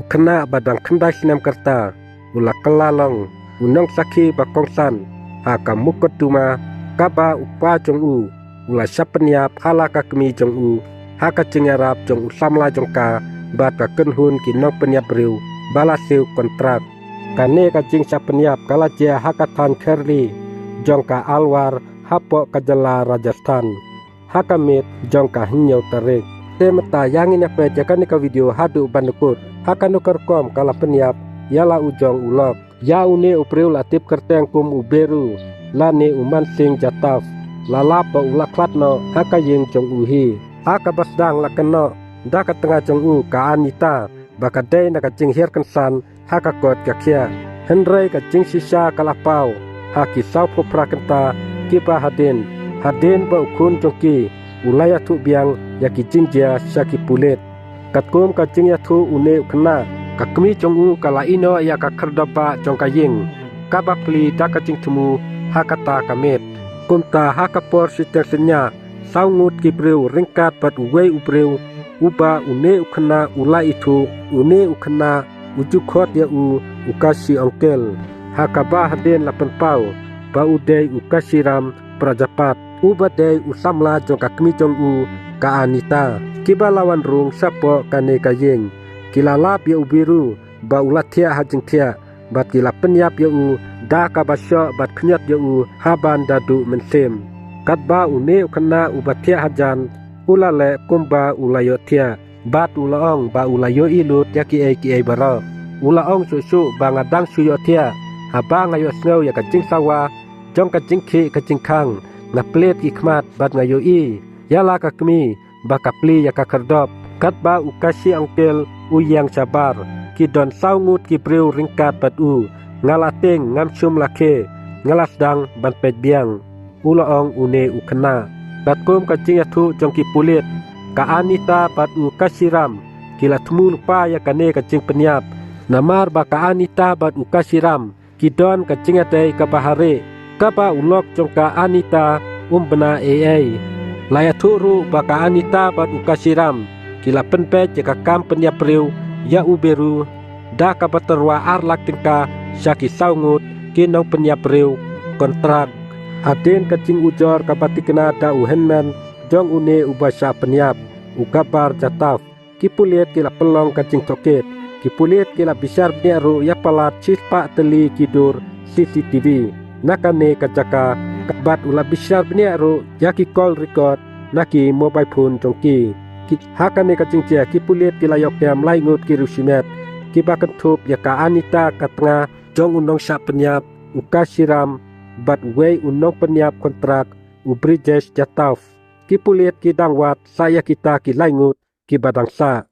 kena badang kendai sinam kerta ula kelalong unong saki bakongsan haka mukot duma kaba upa jong u ula syapeniap hala ka kemi jong u haka cengarap jong usamla jong ka bat ka kenhun kinong peniap riu balasiu kontrak kane ka jing syapeniap kala jia haka tan kerli jong ka alwar hapo kajala Rajasthan haka mit jong ka hinyau tarik temeta yang ini apa jakan ka video hadu bandukut haka nukar kom kala peniap yala ujong ulok ya une upriul atip kerteng kum uberu lane uman sing jataf lalapa ulaklatno haka yeng jong uhi haka basdang lakeno daka tengah jong u ka anita baka day naka jing hirkan san haka kot kakia henrei ka jing sisa kalapau haki saupo prakenta kipa hadin ba ukun jongki ulaya tu biang yaki jingjia syaki pulet katkum ka jing ya tu une kena kakmi jongu kala ino ya ka kerdaba jongka ying kabak pli daka jing temu hakata kamet kumta hakapor sitensenya saungut kibreu ringkat bat uwei ubreu uba une ukena ula itu une ukena ujukot ya ukasi ongkel hakaba haden lapen pau ba udei ukasiram prajapat uba dei usamla jongka kmi jongu ka anita kiba lawan rung sapo kane kayeng kilalap ya ubiru ba ulatia hajing tia bat kila penyap ya da ka basyo bat knyat ya haban dadu mensem kat ba une ukena ubatia hajan ulale kumba ulayo tia bat ulaong ba ulayo ilut ya ki ai bara ulaong susu ba ngadang suyo tia haba ngayo snau ya kacing sawa jong kacing ki kacing kang na plet ki khmat bat ngayo i yala ka kmi ba kapli ya ka kardop kat ba ukasi angkel uyang sabar kidon saungut kibreu ringkat bat ngalateng ngamsum lake ngalasdang ban pet biang ulaong une ukena batkum kacing atu jongki pulit ka anita bat kasiram kila temu lupa ya kane kacing peniap namar ba ka anita bat kasiram kidon kacing atei ka bahare kapa ulok jongka anita bena layaturu ba ka anita bat kasiram kila penpet jaka kam peniap riu ya uberu da ka baterwa arlak tingka syaki saungut kinong peniap riu kontrak aden kacing ujor kabati kena da uhenman jong une ubasya peniap ukabar jataf kipuliet kila pelong kacing toket kipuliet kila bisar bniaru ya palat cispa teli kidur CCTV nakane kacaka kabat ula bisar bniaru yaki call record naki mobile phone jongki hakane kacing cia kipuliet kila yok yam laingut kirusimet kibakan tup ya ka anita katnga jong unong sya peniap ukasiram bat wei unong peniap kontrak ubrijes jataf kipuliet kidangwat saya kita ki laingut ki badangsa